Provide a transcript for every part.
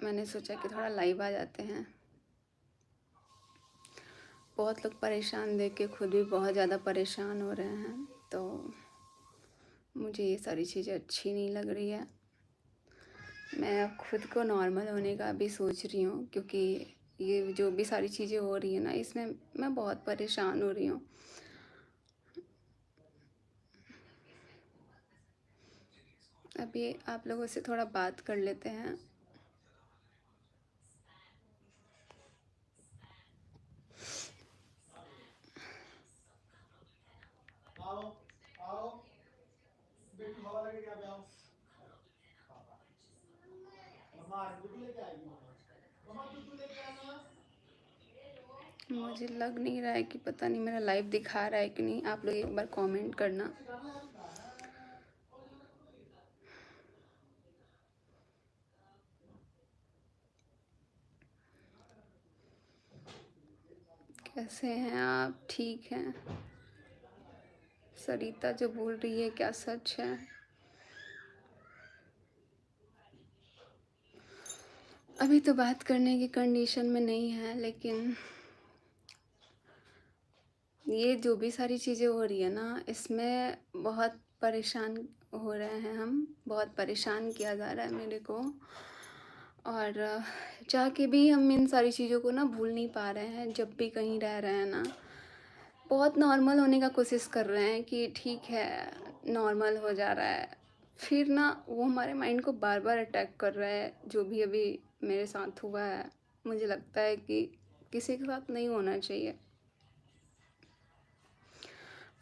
मैंने सोचा कि थोड़ा लाइव आ जाते हैं। बहुत लोग परेशान देख के खुद भी बहुत ज़्यादा परेशान हो रहे हैं, तो मुझे ये सारी चीज़ें अच्छी नहीं लग रही है। मैं अब खुद को नॉर्मल होने का भी सोच रही हूँ, क्योंकि ये जो भी सारी चीज़ें हो रही है ना, इसमें मैं बहुत परेशान हो रही हूँ। अभी आप लोगों से थोड़ा बात कर लेते हैं। मुझे लग नहीं रहा है कि, पता नहीं मेरा लाइव दिखा रहा है कि नहीं। आप लोग एक बार कमेंट करना। कैसे हैं आप? ठीक हैं? सरिता जो बोल रही है क्या सच है? अभी तो बात करने की कंडीशन में नहीं है, लेकिन ये जो भी सारी चीज़ें हो रही है ना, इसमें बहुत परेशान हो रहे हैं हम। बहुत परेशान किया जा रहा है मेरे को, और चाह के भी हम इन सारी चीज़ों को ना भूल नहीं पा रहे हैं। जब भी कहीं रह रहे हैं ना, बहुत नॉर्मल होने का कोशिश कर रहे हैं कि ठीक है, नॉर्मल हो जा रहा है। फिर ना वो हमारे माइंड को बार बार अटैक कर रहा है। जो भी अभी मेरे साथ हुआ है, मुझे लगता है कि किसी के साथ नहीं होना चाहिए।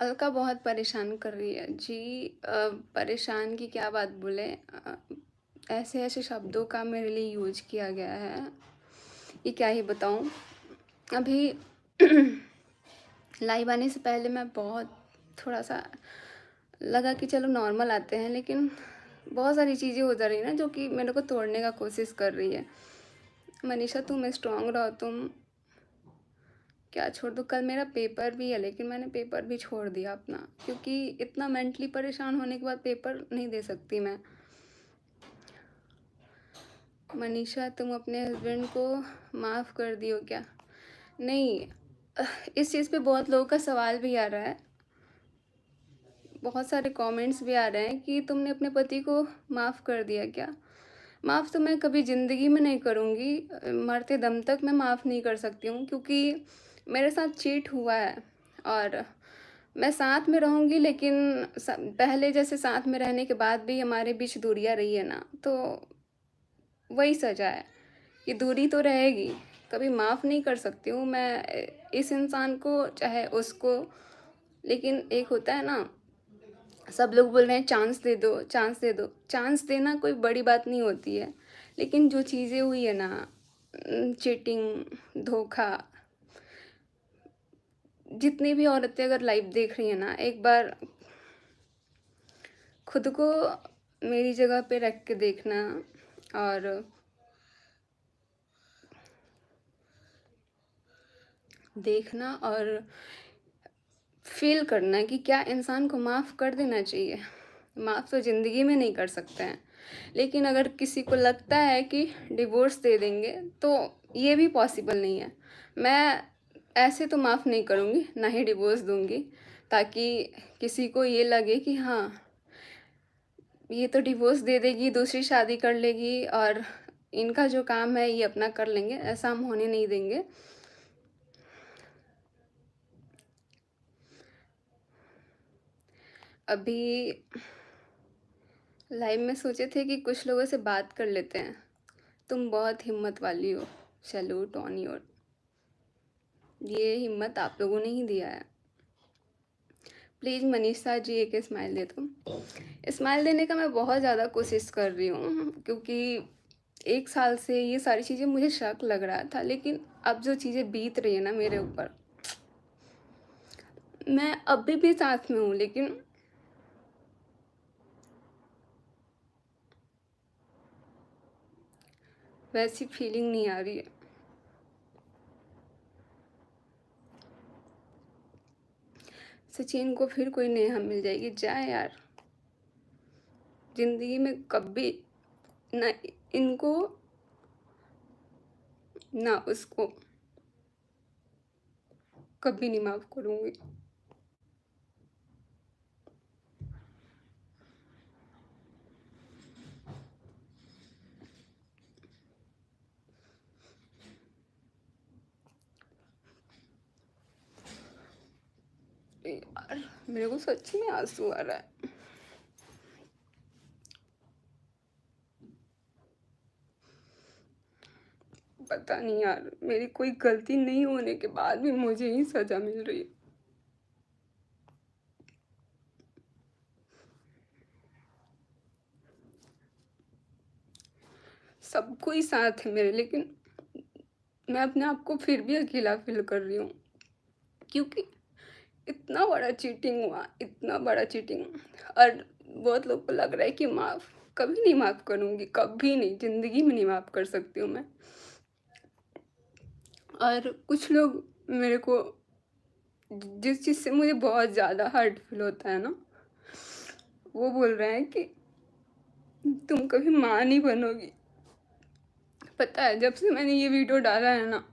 अलका बहुत परेशान कर रही है जी। परेशान की क्या बात बोले, ऐसे ऐसे शब्दों का मेरे लिए यूज किया गया है, ये क्या ही बताऊं। अभी लाइव आने से पहले मैं बहुत थोड़ा सा लगा कि चलो नॉर्मल आते हैं, लेकिन बहुत सारी चीज़ें हो जा रही है ना, जो कि मेरे को तोड़ने का कोशिश कर रही है। मनीषा तुम स्ट्रांग रहो, तुम क्या छोड़ दो। कल मेरा पेपर भी है, लेकिन मैंने पेपर भी छोड़ दिया अपना, क्योंकि इतना मेंटली परेशान होने के बाद पेपर नहीं दे सकती मैं। मनीषा तुम अपने हस्बैंड को माफ़ कर दियो क्या? नहीं, इस चीज़ पे बहुत लोगों का सवाल भी आ रहा है, बहुत सारे कमेंट्स भी आ रहे हैं कि तुमने अपने पति को माफ़ कर दिया क्या? माफ़ तो मैं कभी ज़िंदगी में नहीं करूँगी, मरते दम तक मैं माफ़ नहीं कर सकती हूँ, क्योंकि मेरे साथ चीट हुआ है। और मैं साथ में रहूँगी, लेकिन पहले जैसे साथ में रहने के बाद भी हमारे बीच दूरियाँ रही है ना, तो वही सज़ा है कि दूरी तो रहेगी। कभी माफ़ नहीं कर सकती हूँ मैं इस इंसान को, चाहे उसको। लेकिन एक होता है ना, सब लोग बोल रहे हैं चांस दे दो, चांस दे दो। चांस देना कोई बड़ी बात नहीं होती है, लेकिन जो चीज़ें हुई है ना, चीटिंग, धोखा, जितनी भी औरतें अगर लाइव देख रही हैं ना, एक बार खुद को मेरी जगह पे रख के देखना, और देखना और फील करना कि क्या इंसान को माफ़ कर देना चाहिए। माफ़ तो ज़िंदगी में नहीं कर सकते हैं, लेकिन अगर किसी को लगता है कि डिवोर्स दे देंगे, तो ये भी पॉसिबल नहीं है। मैं ऐसे तो माफ़ नहीं करूँगी, ना ही डिवोर्स दूँगी, ताकि किसी को ये लगे कि हाँ, ये तो डिवोर्स दे देगी, दूसरी शादी कर लेगी, और इनका जो काम है ये अपना कर लेंगे। ऐसा हम होने नहीं देंगे। अभी लाइव में सोचे थे कि कुछ लोगों से बात कर लेते हैं। तुम बहुत हिम्मत वाली हो, सैल्यूट ऑन योर। ये हिम्मत आप लोगों ने ही दिया है। प्लीज़ मनीषा जी एक स्माइल दे दो। स्माइल देने का मैं बहुत ज़्यादा कोशिश कर रही हूँ, क्योंकि 1 साल से ये सारी चीज़ें मुझे शक लग रहा था, लेकिन अब जो चीज़ें बीत रही है ना मेरे ऊपर, मैं अभी भी साथ में हूँ, लेकिन वैसी फीलिंग नहीं आ रही है। सचिन को फिर कोई नेहा मिल जाएगी, जाए यार। ज़िंदगी में कभी ना इनको ना उसको कभी नहीं माफ़ करूँगी। यार मेरे को सच में आँसू आ रहा है। पता नहीं यार, मेरी कोई गलती नहीं होने के बाद भी मुझे ही सज़ा मिल रही है। सब कोई साथ है मेरे, लेकिन मैं अपने आप को फिर भी अकेला फ़ील कर रही हूँ, क्योंकि इतना बड़ा चीटिंग हुआ, इतना बड़ा चीटिंग। और बहुत लोग को लग रहा है कि माफ़ कभी नहीं माफ़ करूँगी, कभी नहीं, ज़िंदगी में नहीं माफ़ कर सकती हूँ मैं। और कुछ लोग मेरे को, जिस चीज़ से मुझे बहुत ज़्यादा हर्ट फ़ील होता है ना, वो बोल रहे हैं कि तुम कभी माँ नहीं बनोगी। पता है, जब से मैंने ये वीडियो डाला है ना,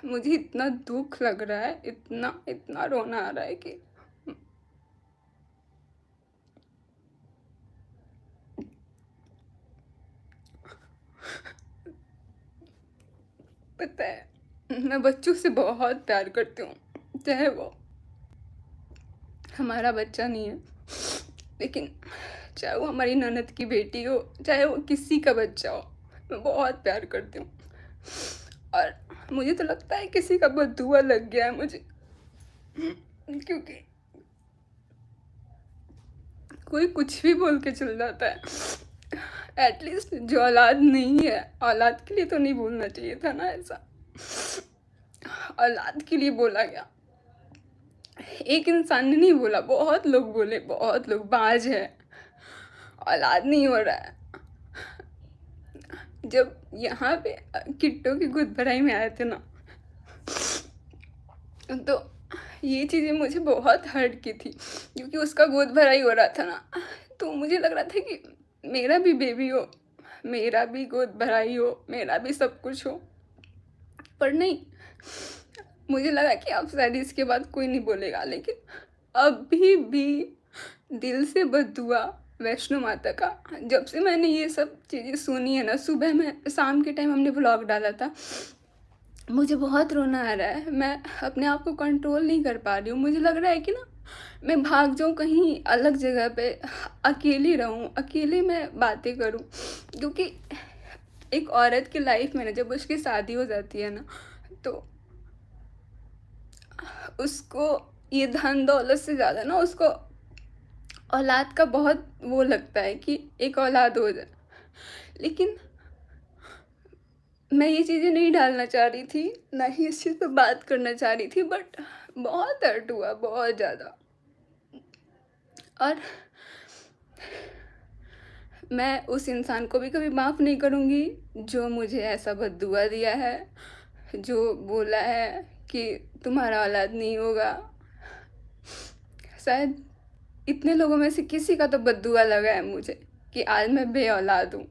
मुझे इतना दुख लग रहा है, इतना इतना रोना आ रहा है कि पता है, मैं बच्चों से बहुत प्यार करती हूँ, चाहे वो हमारा बच्चा नहीं है, लेकिन चाहे वो हमारी ननद की बेटी हो, चाहे वो किसी का बच्चा हो, मैं बहुत प्यार करती हूँ। और मुझे तो लगता है किसी का बदुआ लग गया है मुझे, क्योंकि कोई कुछ भी बोल के चल जाता है। एटलीस्ट जो औलाद नहीं है, औलाद के लिए तो नहीं बोलना चाहिए था ना ऐसा। औलाद के लिए बोला गया, एक इंसान ने नहीं बोला, बहुत लोग बोले, बहुत लोग, बाज है, औलाद नहीं हो रहा है। जब यहाँ पे किट्टो की गोद भराई में आए थे ना, तो ये चीज़ें मुझे बहुत हर्ट की थी, क्योंकि उसका गोद भराई हो रहा था ना, तो मुझे लग रहा था कि मेरा भी बेबी हो, मेरा भी गोद भराई हो, मेरा भी सब कुछ हो। पर नहीं, मुझे लगा कि अब शायद इसके बाद कोई नहीं बोलेगा, लेकिन अभी भी दिल से बद्दुआ वैष्णो माता का। जब से मैंने ये सब चीज़ें सुनी है ना, सुबह में, शाम के टाइम हमने व्लॉग डाला था, मुझे बहुत रोना आ रहा है। मैं अपने आप को कंट्रोल नहीं कर पा रही हूँ। मुझे लग रहा है कि ना, मैं भाग जाऊँ कहीं अलग जगह पे, अकेली रहूँ, अकेले मैं बातें करूँ, क्योंकि एक औरत की लाइफ में ना, जब उसकी शादी हो जाती है ना, तो उसको ये धन दौलत से ज़्यादा ना, उसको औलाद का बहुत वो लगता है कि एक औलाद हो जाए। लेकिन मैं ये चीज़ें नहीं डालना चाह रही थी, ना ही इस चीज़ पे बात करना चाह रही थी, बट बहुत हर्ट हुआ, बहुत ज़्यादा। और मैं उस इंसान को भी कभी माफ़ नहीं करूँगी जो मुझे ऐसा बद्दुआ दिया है, जो बोला है कि तुम्हारा औलाद नहीं होगा। शायद इतने लोगों में से किसी का तो बद्दुआ लगा है मुझे कि आज मैं बे औलाद हूँ,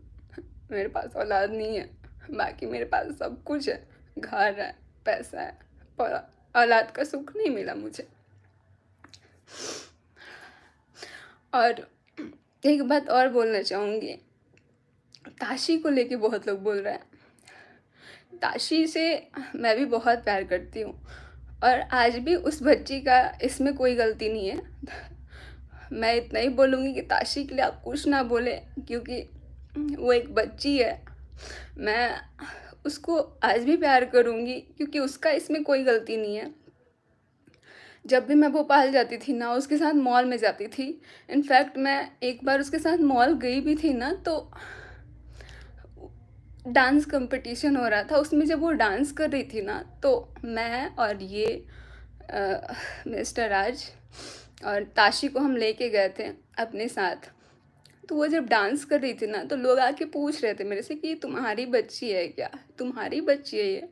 मेरे पास औलाद नहीं है। बाकी मेरे पास सब कुछ है, घर है, पैसा है, पर औलाद का सुख नहीं मिला मुझे। और एक बात और बोलना चाहूँगी, ताशी को लेके बहुत लोग बोल रहे हैं। ताशी से मैं भी बहुत प्यार करती हूँ, और आज भी उस बच्ची का इसमें कोई गलती नहीं है। मैं इतना ही बोलूँगी कि ताशी के लिए आप कुछ ना बोले, क्योंकि वो एक बच्ची है। मैं उसको आज भी प्यार करूँगी, क्योंकि उसका इसमें कोई गलती नहीं है। जब भी मैं भोपाल जाती थी ना, उसके साथ मॉल में जाती थी। इनफैक्ट मैं एक बार उसके साथ मॉल गई भी थी ना, तो डांस कंपटीशन हो रहा था, उसमें जब वो डांस कर रही थी ना, तो मैं और ये मिस्टर राज और ताशी को हम लेके गए थे अपने साथ। तो वो जब डांस कर रही थी ना, तो लोग आके पूछ रहे थे मेरे से कि तुम्हारी बच्ची है क्या, तुम्हारी बच्ची है ये।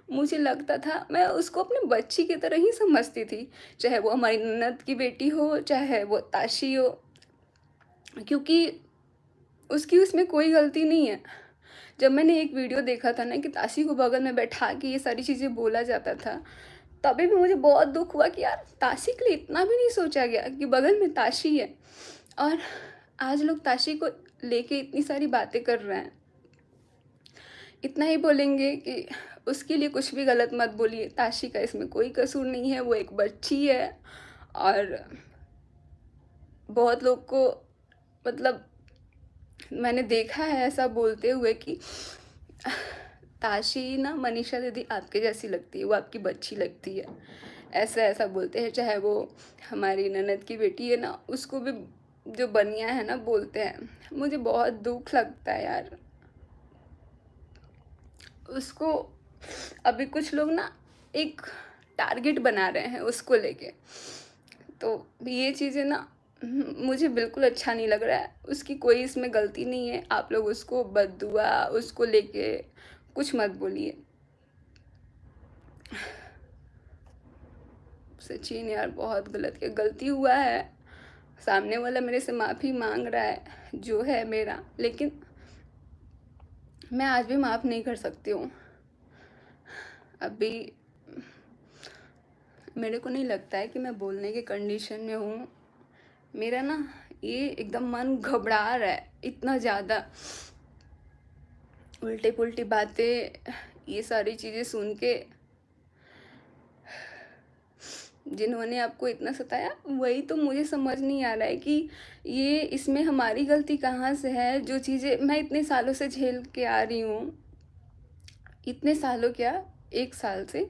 मुझे लगता था, मैं उसको अपनी बच्ची की तरह ही समझती थी, चाहे वो हमारी ननद की बेटी हो, चाहे वो ताशी हो, क्योंकि उसकी उसमें कोई गलती नहीं है। जब मैंने एक वीडियो देखा था ना कि ताशी को बगल में बैठा के ये सारी चीज़ें बोला जाता था, तभी भी मुझे बहुत दुःख हुआ कि यार ताशी के लिए इतना भी नहीं सोचा गया कि बगल में ताशी है। और आज लोग ताशी को लेके इतनी सारी बातें कर रहे हैं। इतना ही बोलेंगे कि उसके लिए कुछ भी गलत मत बोलिए, ताशी का इसमें कोई कसूर नहीं है, वो एक बच्ची है। और बहुत लोग को मतलब मैंने देखा है ऐसा बोलते हुए कि ताशी ना मनीषा दीदी आपके जैसी लगती है, वो आपकी बच्ची लगती है। ऐसा बोलते हैं, चाहे वो हमारी ननद की बेटी है ना, उसको भी जो बनिया है ना बोलते हैं। मुझे बहुत दुख लगता है यार उसको। अभी कुछ लोग ना एक टारगेट बना रहे हैं उसको लेके, तो ये चीज़ें ना मुझे बिल्कुल अच्छा नहीं लग रहा है। उसकी कोई इसमें गलती नहीं है, आप लोग उसको बद्दुआ उसको लेके कुछ मत बोलिए। सचिन यार बहुत गलती हुआ है, सामने वाला मेरे से माफ़ी मांग रहा है जो है मेरा, लेकिन मैं आज भी माफ़ नहीं कर सकती हूँ। अभी मेरे को नहीं लगता है कि मैं बोलने के कंडीशन में हूँ। मेरा ना ये एकदम मन घबरा रहा है, इतना ज़्यादा उल्टे पुल्टी बातें, ये सारी चीज़ें सुन के। जिन्होंने आपको इतना सताया, वही तो मुझे समझ नहीं आ रहा है कि ये इसमें हमारी गलती कहाँ से है। जो चीज़ें मैं इतने सालों से झेल के आ रही हूँ, इतने सालों क्या, 1 साल से,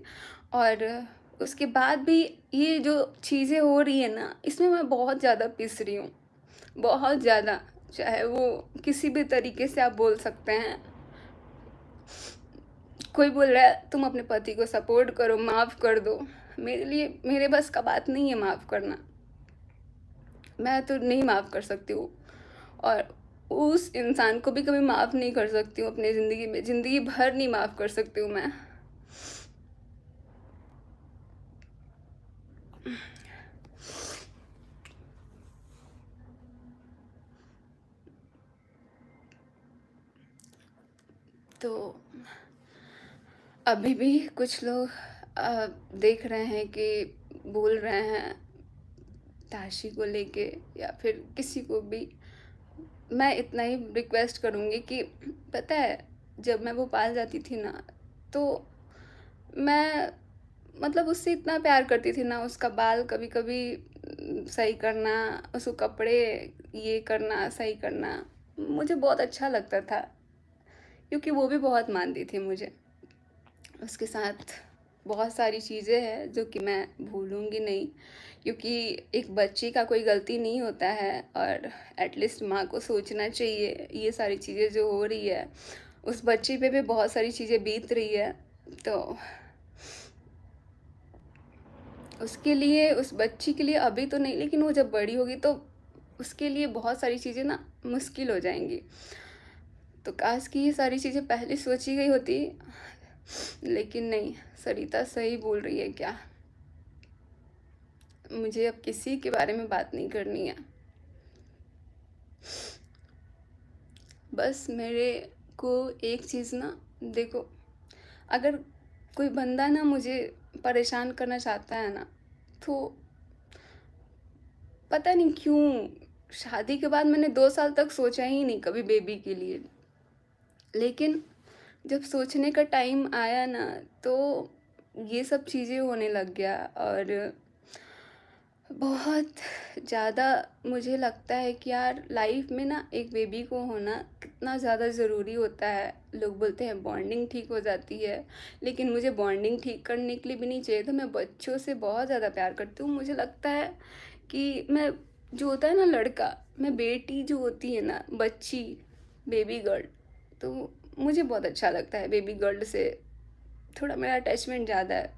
और उसके बाद भी ये जो चीज़ें हो रही है ना, इसमें मैं बहुत ज़्यादा पिस रही हूँ, बहुत ज़्यादा। चाहे वो किसी भी तरीके से आप बोल सकते हैं। कोई बोल रहा है तुम अपने पति को सपोर्ट करो, माफ़ कर दो। मेरे लिए मेरे बस का बात नहीं है माफ़ करना, मैं तो नहीं माफ़ कर सकती हूँ। और उस इंसान को भी कभी माफ़ नहीं कर सकती हूँ अपनी ज़िंदगी में, ज़िंदगी भर नहीं माफ़ कर सकती हूँ मैं। तो अभी भी कुछ लोग देख रहे हैं कि बोल रहे हैं ताशी को लेके या फिर किसी को भी। मैं इतना ही रिक्वेस्ट करूँगी कि पता है, जब मैं भोपाल जाती थी ना, तो मैं मतलब उससे इतना प्यार करती थी ना, उसका बाल कभी कभी सही करना, उसको कपड़े ये करना सही करना, मुझे बहुत अच्छा लगता था, क्योंकि वो भी बहुत मानती थी मुझे। उसके साथ बहुत सारी चीज़ें हैं जो कि मैं भूलूंगी नहीं, क्योंकि एक बच्ची का कोई गलती नहीं होता है। और एटलीस्ट माँ को सोचना चाहिए, ये सारी चीज़ें जो हो रही है उस बच्ची पे भी बहुत सारी चीज़ें बीत रही है, तो उसके लिए, उस बच्ची के लिए अभी तो नहीं, लेकिन वो जब बड़ी होगी तो उसके लिए बहुत सारी चीज़ें ना मुश्किल हो जाएंगी। तो काश कि ये सारी चीज़ें पहले सोची गई होती, लेकिन नहीं। सरिता सही बोल रही है क्या, मुझे अब किसी के बारे में बात नहीं करनी है। बस मेरे को एक चीज़ ना, देखो, अगर कोई बंदा ना मुझे परेशान करना चाहता है ना, तो पता नहीं क्यों शादी के बाद मैंने 2 साल तक सोचा ही नहीं कभी बेबी के लिए, लेकिन जब सोचने का टाइम आया ना, तो ये सब चीज़ें होने लग गया। और बहुत ज़्यादा मुझे लगता है कि यार लाइफ में ना एक बेबी को होना कितना ज़्यादा ज़रूरी होता है। लोग बोलते हैं बॉन्डिंग ठीक हो जाती है, लेकिन मुझे बॉन्डिंग ठीक करने के लिए भी नहीं चाहिए था। मैं बच्चों से बहुत ज़्यादा प्यार करती हूँ। मुझे लगता है कि मैं, जो होता है ना लड़का, मैं बेटी जो होती है ना, बच्ची, बेबी गर्ल, तो मुझे बहुत अच्छा लगता है बेबी गर्ल से, थोड़ा मेरा अटैचमेंट ज़्यादा है।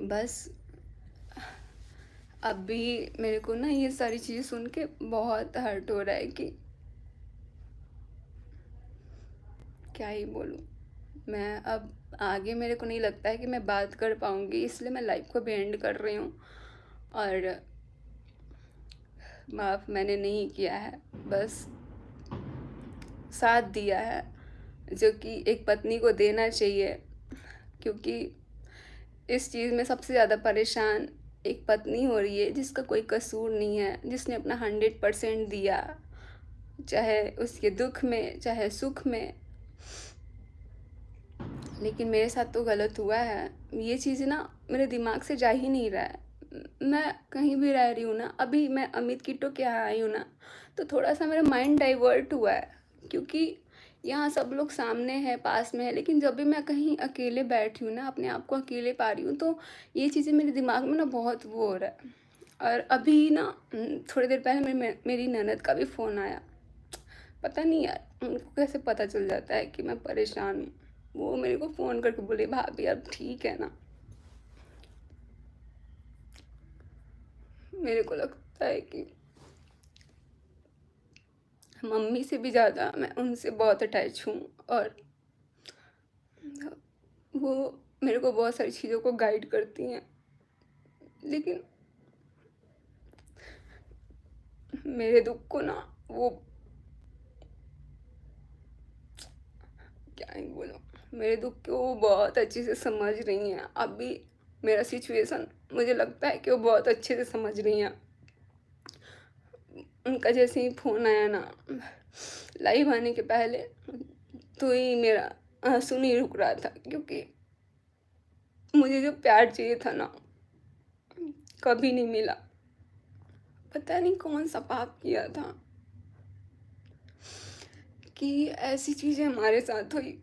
बस अभी मेरे को ना ये सारी चीज़ें सुन के बहुत हर्ट हो रहा है कि क्या ही बोलूँ मैं। अब आगे मेरे को नहीं लगता है कि मैं बात कर पाऊँगी, इसलिए मैं लाइफ को भी एंड कर रही हूँ। और माफ़ मैंने नहीं किया है, बस साथ दिया है, जो कि एक पत्नी को देना चाहिए। क्योंकि इस चीज़ में सबसे ज़्यादा परेशान एक पत्नी हो रही है जिसका कोई कसूर नहीं है, जिसने अपना 100% दिया, चाहे उसके दुख में चाहे सुख में। लेकिन मेरे साथ तो गलत हुआ है। ये चीज़ ना मेरे दिमाग से जा ही नहीं रहा है। मैं कहीं भी रह रही हूँ ना, अभी मैं अमित किट्टो के यहाँ आई हूँ ना, तो थोड़ा सा मेरा माइंड डाइवर्ट हुआ है, क्योंकि यहाँ सब लोग सामने हैं, पास में है, लेकिन जब भी मैं कहीं अकेले बैठी हूँ ना, अपने आप को अकेले पा रही हूँ, तो ये चीज़ें मेरे दिमाग में ना बहुत वो हो रहा है। और अभी ना थोड़ी देर पहले मेरी ननद का भी फ़ोन आया। पता नहीं यार उनको कैसे पता चल जाता है कि मैं परेशान हूँ। वो मेरे को फ़ोन करके बोले, भाभी अब ठीक है ना। मेरे को लगता है कि मम्मी से भी ज़्यादा मैं उनसे बहुत अटैच हूँ, और वो मेरे को बहुत सारी चीज़ों को गाइड करती हैं। लेकिन मेरे दुख को ना वो, क्या ही बोलूँ, मेरे दुख को वो बहुत अच्छे से समझ रही हैं। अभी मेरा सिचुएशन मुझे लगता है कि वो बहुत अच्छे से समझ रही हैं। उनका जैसे ही फ़ोन आया ना, लाइव आने के पहले, तो ही मेरा आंसू नहीं रुक रहा था, क्योंकि मुझे जो प्यार चाहिए था ना, कभी नहीं मिला। पता नहीं कौन सा पाप किया था कि ऐसी चीज़ें हमारे साथ हुई।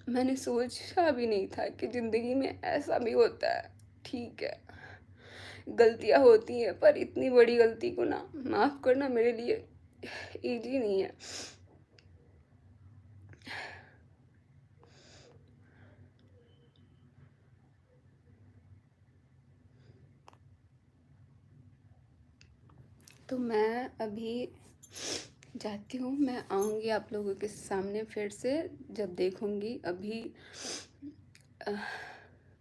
मैंने सोचा भी नहीं था कि ज़िंदगी में ऐसा भी होता है। ठीक है, गलतियाँ होती हैं, पर इतनी बड़ी गलती को ना माफ़ करना मेरे लिए ईज़ी नहीं है। तो मैं अभी जाती हूँ, मैं आऊँगी आप लोगों के सामने फिर से जब देखूँगी। अभी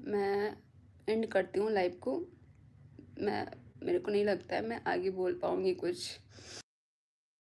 मैं एंड करती हूँ लाइव को। मेरे को नहीं लगता है मैं आगे बोल पाऊँगी कुछ।